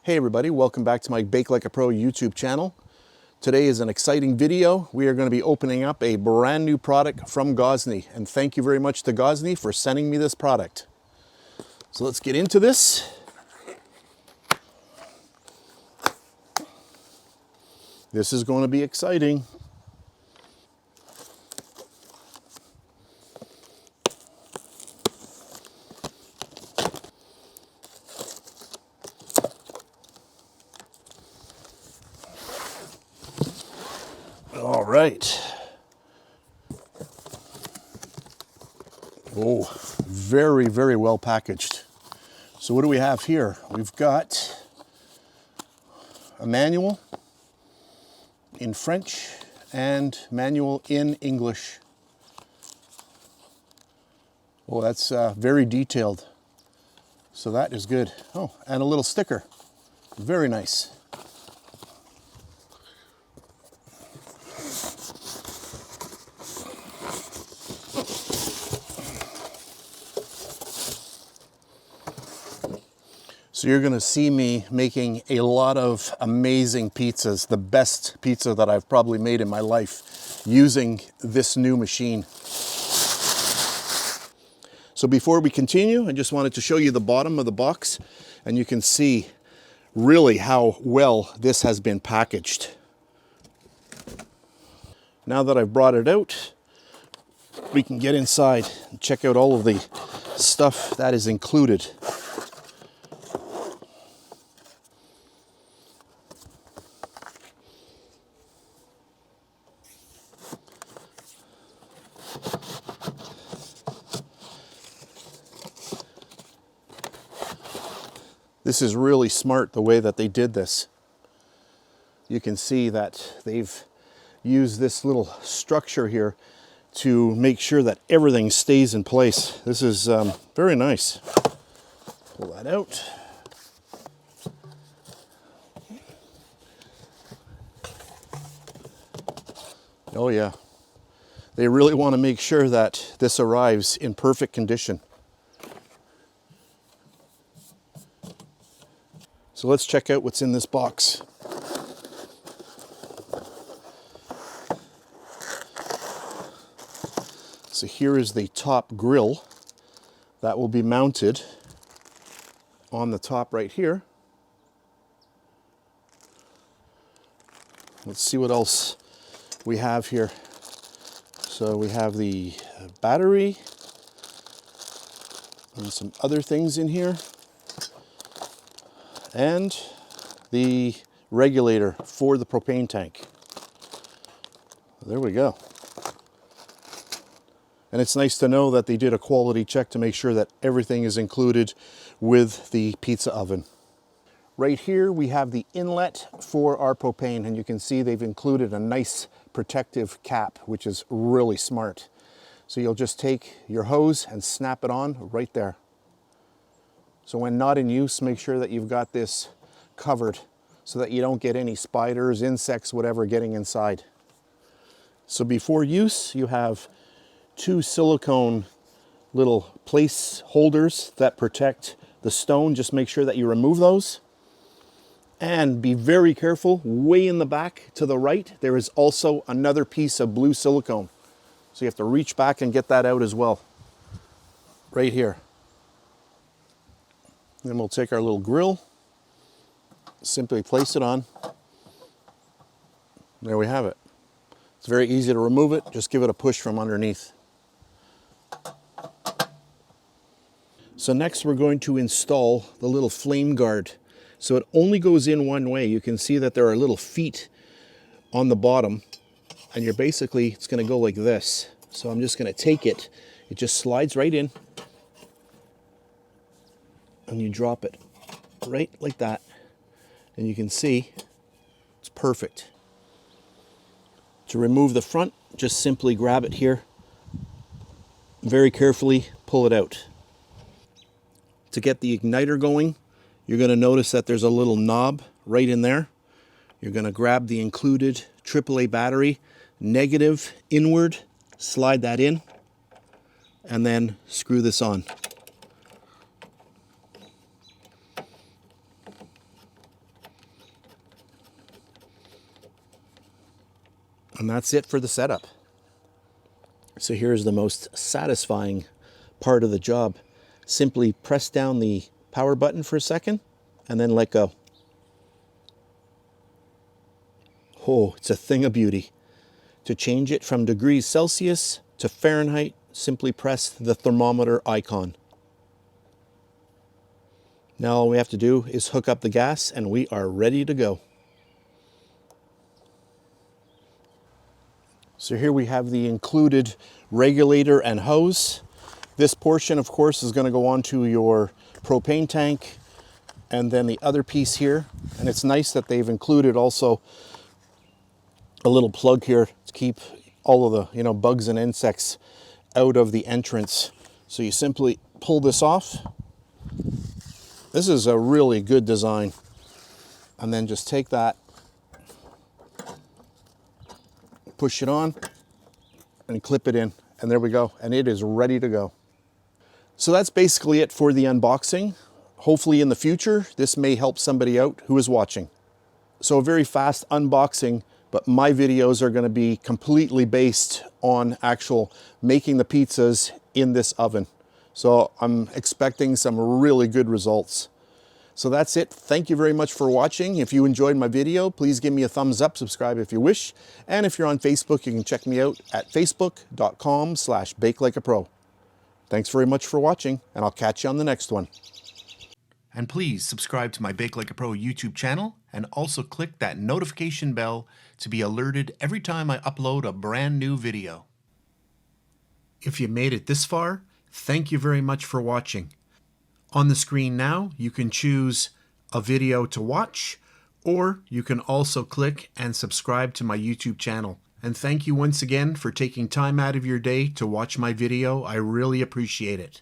Hey everybody, welcome back to my Bake Like a Pro YouTube channel. Today is an exciting video. We are going to be opening up a brand new product from Gozney, and thank you very much to Gozney for sending me this product. So let's get into this. This is going to be exciting. All right. Oh, very, very well packaged. So what do we have here? We've got a manual in French and manual in English. Oh, that's very detailed. So that is good. Oh, and a little sticker. Very nice. So you're going to see me making a lot of amazing pizzas, the best pizza that I've probably made in my life using this new machine. So before we continue, I just wanted to show you the bottom of the box, and you can see really how well this has been packaged. Now that I've brought it out, we can get inside and check out all of the stuff that is included. This is really smart the way that they did this. You can see that they've used this little structure here to make sure that everything stays in place. This is very nice. Pull that out. Oh yeah. They really want to make sure that this arrives in perfect condition. So let's check out what's in this box. So here is the top grill that will be mounted on the top right here. Let's see what else we have here. So we have the battery and some other things in here, and the regulator for the propane tank. There we go. And it's nice to know that they did a quality check to make sure that everything is included with the pizza oven. Right here we have the inlet for our propane, and you can see they've included a nice protective cap, which is really smart. So you'll just take your hose and snap it on right there. So when not in use, make sure that you've got this covered so that you don't get any spiders, insects, whatever getting inside. So before use, you have two silicone little place holders that protect the stone. Just make sure that you remove those. And be very careful, way in the back to the right, there is also another piece of blue silicone. So you have to reach back and get that out as well. Right here. Then we'll take our little grill, simply place it on. There we have it. It's very easy to remove it, just give it a push from underneath. So next we're going to install the little flame guard. So it only goes in one way. You can see that there are little feet on the bottom, and it's going to go like this. So I'm just going to take it. It just slides right in, and you drop it right like that. And you can see it's perfect. To remove the front, just simply grab it here. Very carefully pull it out. To get the igniter going, you're going to notice that there's a little knob right in there. You're going to grab the included AAA battery, negative inward, slide that in, and then screw this on. And that's it for the setup. So here's the most satisfying part of the job. Simply press down the power button for a second and then let go. Oh, it's a thing of beauty. To change it from degrees Celsius to Fahrenheit, simply press the thermometer icon. Now all we have to do is hook up the gas and we are ready to go. So here we have the included regulator and hose. This portion, of course, is going to go onto your propane tank, and then the other piece here. And it's nice that they've included also a little plug here to keep all of the bugs and insects out of the entrance. So you simply pull this off. This is a really good design. And then just take that, push it on, and clip it in. And there we go. And it is ready to go. So that's basically it for the unboxing. Hopefully in the future, this may help somebody out who is watching. So a very fast unboxing, but my videos are going to be completely based on actual making the pizzas in this oven. So I'm expecting some really good results. So that's it. Thank you very much for watching. If you enjoyed my video, please give me a thumbs up, subscribe if you wish. And if you're on Facebook, you can check me out at facebook.com/BakeLikeAPro. Thanks very much for watching, and I'll catch you on the next one. And please subscribe to my Bake Like a Pro YouTube channel, and also click that notification bell to be alerted every time I upload a brand new video. If you made it this far, thank you very much for watching. On the screen now, you can choose a video to watch, or you can also click and subscribe to my YouTube channel. And thank you once again for taking time out of your day to watch my video. I really appreciate it.